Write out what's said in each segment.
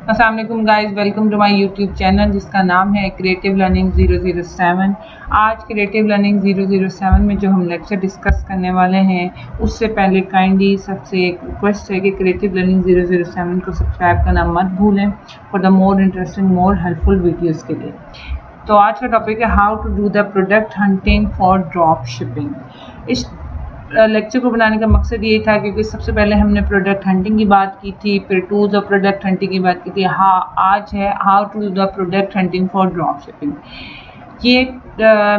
अस्सलाम वालेकुम guys, welcome to my YouTube channel जिसका नाम है क्रिएटिव लर्निंग 007। आज क्रिएटिव लर्निंग 007 में जो हम लेक्चर डिस्कस करने वाले हैं उससे पहले काइंडली सबसे एक रिक्वेस्ट है कि क्रिएटिव लर्निंग 007 को सब्सक्राइब करना मत भूलें for the more interesting more helpful videos के लिए। तो आज का टॉपिक है how to do the product hunting for drop shipping. इस लेक्चर को बनाने का मकसद ये था क्योंकि सबसे पहले हमने प्रोडक्ट हंटिंग की बात की थी, फिर टूल्स ऑफ प्रोडक्ट हंटिंग की बात की थी। आज है how to do the product hunting for drop shipping. ये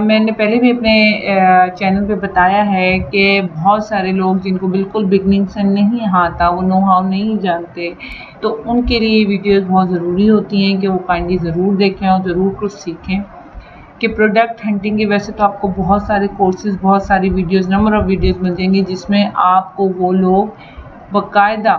मैंने पहले भी अपने चैनल पे बताया है कि बहुत सारे लोग जिनको बिल्कुल बिगनिंग से नहीं आता, वो नो हाउ नहीं जानते, तो उनके लिए ये वीडियोज़ बहुत ज़रूरी होती हैं कि वो काइंडली ज़रूर देखें और ज़रूर कुछ सीखें। कि प्रोडक्ट हंटिंग की वैसे तो आपको बहुत सारे कोर्सेज, बहुत सारी वीडियोस, नंबर ऑफ़ वीडियोस मिल जाएंगी जिसमें आपको वो लोग बाकायदा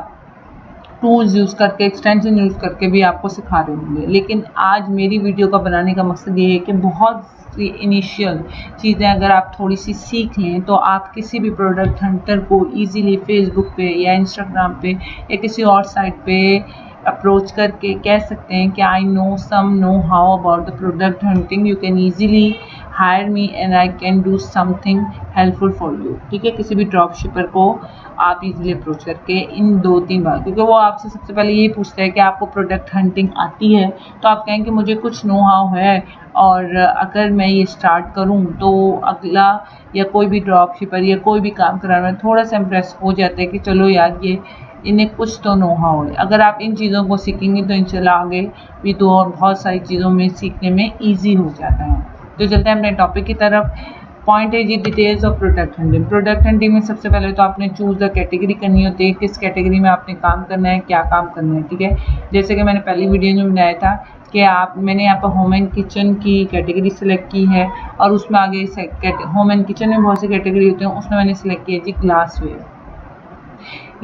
टूल्स यूज़ करके, एक्सटेंशन यूज़ करके भी आपको सिखा रहे होंगे। लेकिन आज मेरी वीडियो का बनाने का मकसद ये है कि बहुत सी इनिशियल चीज़ें अगर आप थोड़ी सी सीख लें तो आप किसी भी प्रोडक्ट हंटर को ईजीली फेसबुक पे या इंस्टाग्राम पे या किसी और साइट पे अप्रोच करके कह सकते हैं कि I know how about the product hunting, you can easily hire me and I can do something helpful for you. ठीक है, किसी भी ड्रॉप शिपर को आप इजीली अप्रोच करके इन 2-3 बार, क्योंकि वो आपसे सबसे पहले ये पूछता है कि आपको प्रोडक्ट हंटिंग आती है, तो आप कहें कि मुझे कुछ नो हाउ है और अगर मैं ये स्टार्ट करूं तो अगला या कोई भी ड्रॉप शिपर या कोई भी काम कराने में थोड़ा सा इम्प्रेस हो जाता है कि चलो यार ये इन्हें कुछ तो नो हाउ है। अगर आप इन चीज़ों को सीखेंगे तो इंशाल्लाह आगे भी तो और बहुत सारी चीज़ों में सीखने में ईजी हो जाता है। तो चलते हैं अपने टॉपिक की तरफ। पॉइंट है जी details of product hunting. Product hunting में सबसे पहले तो आपने चूज़ द कैटेगरी करनी होती है, किस कैटेगरी में आपने काम करना है, क्या काम करना है। ठीक है, जैसे कि मैंने पहली वीडियो में बनाया था कि मैंने यहाँ पर होम एंड किचन की कैटेगरी सेलेक्ट की है और उसमें आगे होम एंड किचन में बहुत सी कैटेगरी होती हैं, उसमें मैंने सेलेक्ट किया जी ग्लासवेयर।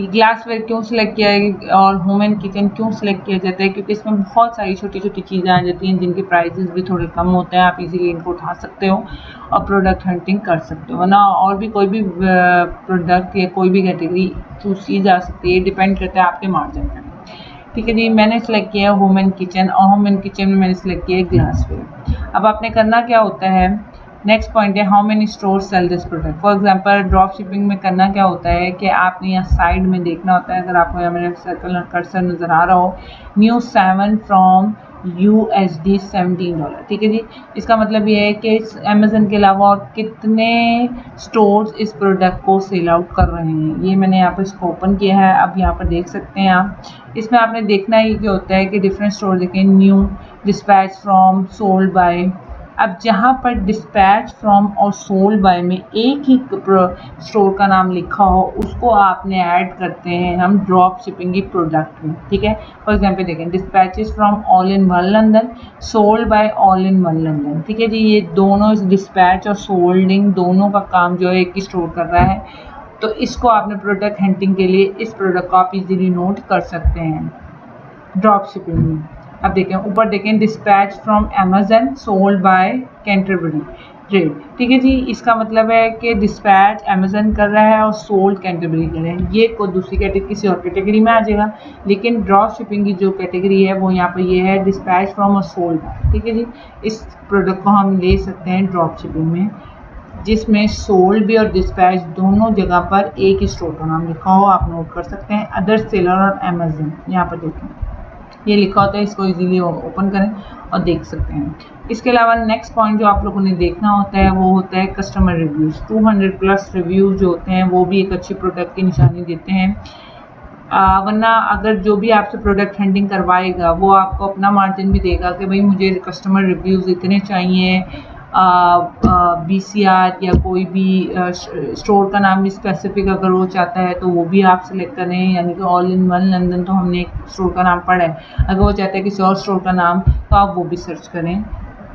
ग्लासवेयर क्यों सिलेक्ट किया है और होम एंड किचन क्यों सिलेक्ट किया जाता है, क्योंकि इसमें बहुत सारी छोटी छोटी चीज़ें आ जाती हैं जिनके प्राइसेस भी थोड़े कम होते हैं। आप इजीली इनको उठा सकते हो और प्रोडक्ट हंटिंग कर सकते हो ना। और भी कोई भी प्रोडक्ट या कोई भी कैटेगरी चूज़ की जा सकती है, डिपेंड करता है आपके मार्जिन पर। ठीक है जी, मैंने सेलेक्ट किया होम एंड किचन और होम एंड किचन में मैंने सेलेक्ट किया ग्लासवेयर। अब आपने करना क्या होता है, नेक्स्ट पॉइंट है how many store sell this product. For example drop shipping में करना क्या होता है कि आपने यहाँ साइड में देखना होता है, अगर आपको यहाँ मेरा सर्कल कर्सर नज़र आ रहा हो, न्यू 7 फ्रॉम USD $17। ठीक है जी, इसका मतलब ये है कि अमेजन के अलावा और कितने स्टोर्स इस प्रोडक्ट को सेल आउट कर रहे हैं। ये मैंने यहाँ पर इसको ओपन किया है, अब यहाँ पर देख सकते हैं आप। इसमें आपने देखना ही क्या होता है कि डिफरेंट स्टोर देखें, new, dispatch from, sold by. अब जहाँ पर डिस्पैच फ्रॉम और सोल्ड बाय में एक ही स्टोर का नाम लिखा हो उसको आपने ऐड करते हैं हम ड्रॉप शिपिंग की प्रोडक्ट में। ठीक है, फॉर एग्जांपल देखें, dispatches from all in one London, sold by all in one London. ठीक है जी, ये दोनों डिस्पैच और सोल्डिंग दोनों का काम जो है एक ही स्टोर कर रहा है, तो इसको आपने प्रोडक्ट हंटिंग के लिए इस प्रोडक्ट को आप इजीली नोट कर सकते हैं ड्रॉप शिपिंग में। अब देखें ऊपर देखें, dispatch from Amazon, sold by Canterbury trade. ठीक है जी, इसका मतलब है कि डिस्पैच अमेजन कर रहा है और सोल्ड कैंटरबरी कर रहा है। ये कोई दूसरी कैटेगरी किसी और कैटेगरी में आ जाएगा, लेकिन ड्रॉप शिपिंग की जो कैटेगरी है वो यहाँ पर ये है डिस्पैच फ्रॉम और सोल्ड बाय। ठीक है जी, इस प्रोडक्ट को हम ले सकते हैं ड्रॉप शिपिंग में जिसमें सोल्ड भी और डिस्पैच दोनों जगह पर एक ही स्टोर का नाम लिखा हो, आप नोट कर सकते हैं। अदर सेलर और अमेजन यहाँ पर देखें ये लिखा होता है, इसको इजीली ओपन करें और देख सकते हैं। इसके अलावा नेक्स्ट पॉइंट जो आप लोगों ने देखना होता है वो होता है कस्टमर रिव्यूज़। 200+ रिव्यूज़ जो होते हैं वो भी एक अच्छी प्रोडक्ट की निशानी देते हैं। वरना अगर जो भी आपसे प्रोडक्ट हंटिंग करवाएगा वो आपको अपना मार्जिन भी देगा कि भाई मुझे कस्टमर रिव्यूज़ इतने चाहिए, BCR या कोई भी स्टोर का नाम भी स्पेसिफिक अगर वो चाहता है तो वो भी आप सिलेक्ट करें, यानी कि ऑल इन वन लंदन तो हमने एक स्टोर का नाम पढ़ा है, अगर वो चाहता है किसी और स्टोर का नाम तो आप वो भी सर्च करें,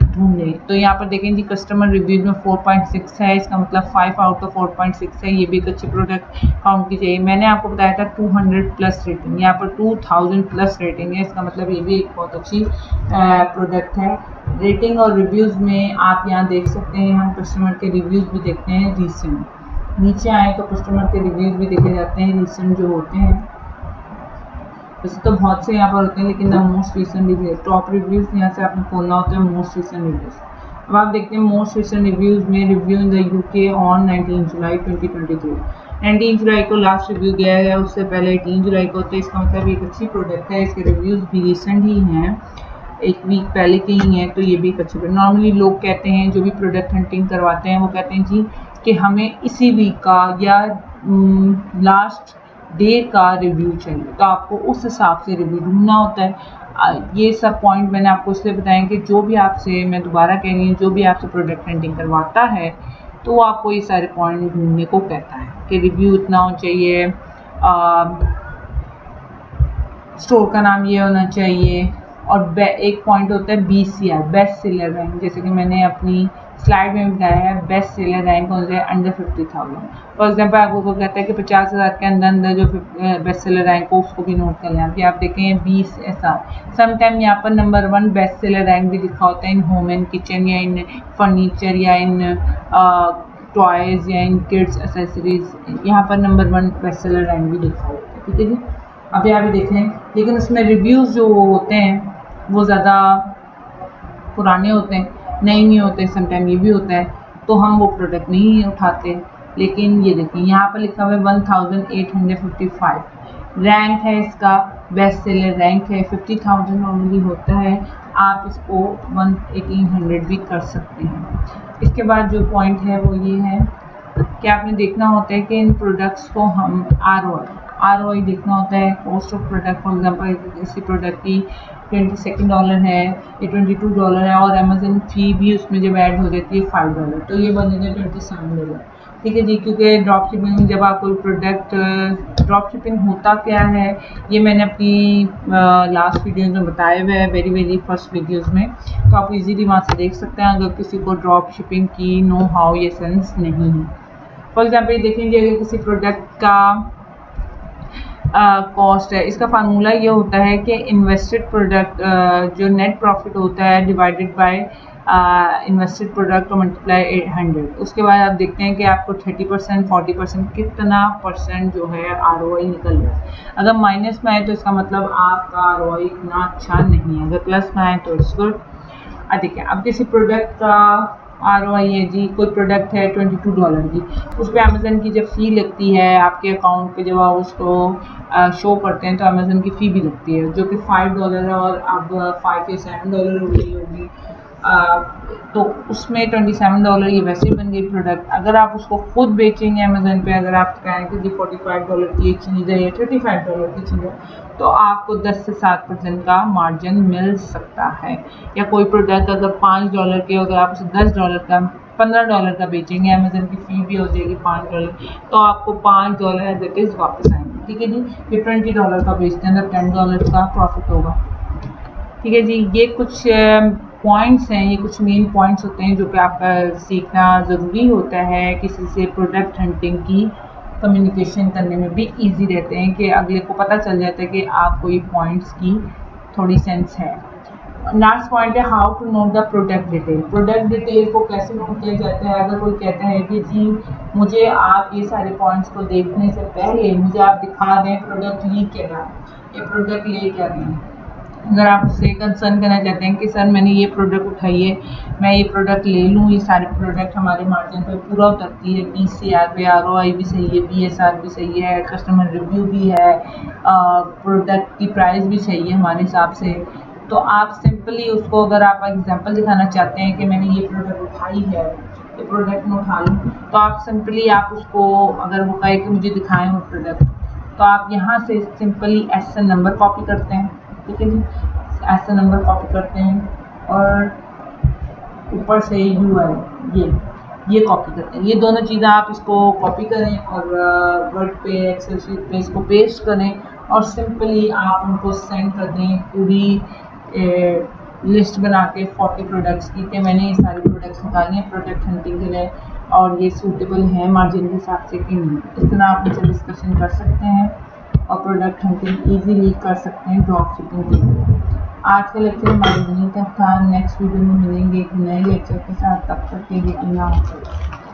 ढूंढें। तो यहाँ पर देखें जी कस्टमर रिव्यूज में 4.6 है, इसका मतलब 5 आउट ऑफ 4.6 है, ये भी एक अच्छी प्रोडक्ट काउंट की जाएगी। मैंने आपको बताया था 200+ रेटिंग, यहाँ पर 2000+ रेटिंग है, इसका मतलब ये भी एक बहुत अच्छी प्रोडक्ट है। रेटिंग और रिव्यूज़ में आप यहाँ देख सकते हैं, हम कस्टमर के रिव्यूज़ भी देखते हैं रीसेंट, नीचे आए तो कस्टमर के रिव्यूज़ भी देखे जाते हैं रीसेंट जो होते हैं। वैसे तो बहुत से यहाँ पर होते हैं, लेकिन most recent reviews, top reviews यहाँ से आपने खोलना होता है मोस्ट रिसेंट रिव्यूज। अब आप देखते हैं मोस्ट रिसेंट रिव्यूज में review in the UK on 19 जुलाई 2023। 19 जुलाई को लास्ट रिव्यू गया है, उससे पहले 18 जुलाई को। तो इसका मतलब एक अच्छी प्रोडक्ट है, इसके रिव्यूज़ भी रिसेंट ही हैं, एक वीक पहले के ही हैं, तो ये भी एक अच्छी प्रोडक्ट। नॉर्मली लोग कहते हैं जो भी प्रोडक्ट हंटिंग करवाते हैं वो कहते हैं जी कि हमें इसी वीक का या लास्ट डे का रिव्यू चाहिए, तो आपको उस हिसाब से रिव्यू ढूंढना होता है। ये सब पॉइंट मैंने आपको इसलिए बताया कि जो भी आपसे, मैं दोबारा कह रही हूँ, जो भी आपसे प्रोडक्ट हंटिंग करवाता है तो वो आपको ये सारे पॉइंट ढूंढने को कहता है कि रिव्यू इतना होना चाहिए, स्टोर का नाम ये होना चाहिए, और एक पॉइंट होता है BCR, बेस्ट सेलर रैंक। जैसे कि मैंने अपनी स्लाइड में बताया है, बेस्ट सेलर रैंक होता है अंडर 50,000। फॉर एग्जाम्पल आपको को कहता है कि 50,000 के अंदर अंदर जो बेस्ट सेलर रैंक हो उसको भी नोट कर लें। अभी आप देखें 20 ऐसा, समटाइम यहाँ पर नंबर 1 बेस्ट सेलर रैंक भी लिखा होता है इन होम एंड किचन, या इन फर्नीचर, या इन टॉयज़, या इन किड्स एसेसरीज। यहाँ पर नंबर 1 बेस्ट सेलर रैंक भी लिखा होता है, ठीक है जी। अभी आप देख लें, लेकिन उसमें रिव्यूज़ जो होते हैं वो ज़्यादा पुराने होते हैं, नए नहीं होते, समटाइम ये भी होता है, तो हम वो प्रोडक्ट नहीं उठाते। लेकिन ये देखिए यहाँ पर लिखा हुआ है 1855 रैंक है इसका, बेस्ट सेलर रैंक है, 50,000 नॉर्मली होता है, आप इसको 1800 भी कर सकते हैं। इसके बाद जो पॉइंट है वो ये है कि आपने देखना होता है कि इन प्रोडक्ट्स को हम ROI देखना होता है, cost of product. For example किसी प्रोडक्ट की $22 है, ये $22 है, और अमेजन फी भी उसमें जब ऐड हो जाती है $5, तो ये बन जाता है $27, ठीक है जी। क्योंकि ड्रॉप शिपिंग में जब आप कोई प्रोडक्ट, ड्रॉप शिपिंग होता क्या है ये मैंने अपनी लास्ट वीडियो में बताया हुआ है, वेरी फर्स्ट वीडियोज़ में, तो आप इजीली वहाँ से देख सकते हैं अगर किसी को ड्रॉप शिपिंग की नो हाउ ये सेंस नहीं है। फॉर एग्जाम्पल देखेंगे अगर किसी प्रोडक्ट का कॉस्ट है, इसका फार्मूला ये होता है कि इन्वेस्टेड प्रोडक्ट जो नेट प्रॉफिट होता है डिवाइडेड बाय इन्वेस्टेड प्रोडक्ट और मल्टीप्लाई 100। उसके बाद आप देखते हैं कि आपको 30%, 40%, कितना परसेंट जो है ROI निकल रहा है। अगर माइनस में आए तो इसका मतलब आपका ROI इतना अच्छा नहीं है, अगर प्लस में आए तो इट्स गुड। ठीक है, अब किसी प्रोडक्ट का ROI है जी, कोई प्रोडक्ट है $22 की, उस पर अमेज़न की जब फ़ी लगती है आपके अकाउंट पे, जब आप उसको शो करते हैं तो अमेज़न की फ़ी भी लगती है जो कि $5 है, और अब $5 या $7 हो गई होगी, तो उसमें $27 ये वैसे ही बन गई प्रोडक्ट। अगर आप उसको खुद बेचेंगे अमेज़न पे, अगर आप कहें कि जी $45 की एक चीज़ है या $35 की चीज़ है, तो आपको 10 से 7% का मार्जिन मिल सकता है। या कोई प्रोडक्ट अगर $5 के, अगर आप उसे $10 का, $15 का बेचेंगे, अमेज़न की फ़ी भी हो जाएगी $5, तो आपको $5 एज इट इज़ वापस आएंगे, ठीक है जी। ये $20 का बेचते हैं तो $10 का प्रॉफिट होगा, ठीक है जी। ये कुछ पॉइंट्स हैं, ये कुछ मेन पॉइंट्स होते हैं जो कि आपका सीखना ज़रूरी होता है। किसी से प्रोडक्ट हंटिंग की कम्युनिकेशन करने में भी इजी रहते हैं कि अगले को पता चल जाता है कि आपको ये पॉइंट्स की थोड़ी सेंस है। लास्ट पॉइंट है how to note the product detail. Product detail को कैसे नोट किया जाता है? अगर कोई कहता है कि जी मुझे आप ये सारे पॉइंट्स को देखने से पहले मुझे आप दिखा दें प्रोडक्ट लीक क्या रहा है, ये प्रोडक्ट ले क्या रहे हैं। अगर आप उससे कंसर्न करना चाहते हैं कि सर मैंने ये प्रोडक्ट उठाई है, मैं ये प्रोडक्ट ले लूँ, ये सारे प्रोडक्ट हमारे मार्जिन पर पूरा उतरती है, BCR पे ROI भी सही है, BSR भी सही है, कस्टमर रिव्यू भी है, प्रोडक्ट की प्राइस भी सही है हमारे हिसाब से, तो आप सिंपली उसको, अगर आप एग्जांपल दिखाना चाहते हैं कि मैंने ये प्रोडक्ट उठाई है, ये प्रोडक्ट में उठा लूँ, तो आप सिंपली आप उसको, अगर वो कहे कि मुझे दिखाएं वो प्रोडक्ट, तो आप यहाँ से सिंपली SN नंबर कॉपी करते हैं, ठीक है जी। SN नंबर कॉपी करते हैं और ऊपर से URL ये कॉपी करते हैं। ये दोनों चीज़ें आप इसको कॉपी करें और वर्ड पे, एक्सेल शीट पे इसको पेस्ट करें और सिंपली आप उनको सेंड कर दें पूरी लिस्ट बना के 40 प्रोडक्ट्स की कि मैंने ये सारी प्रोडक्ट्स निकाली हैं प्रोडक्ट हंटिंग के लिए और ये सूटेबल हैं मार्जिन के हिसाब से कि नहीं। इस तरह आप उनसे डिस्कशन कर सकते हैं और प्रोडक्ट हंटिंग ईजीली कर सकते हैं ड्रॉप शिपिंग के लिए। आज का लेक्चर हमारे यहीं तक था। नेक्स्ट वीडियो में मिलेंगे एक नए लेक्चर के साथ, तब तक के लिए अल्लाह हाफ़िज़।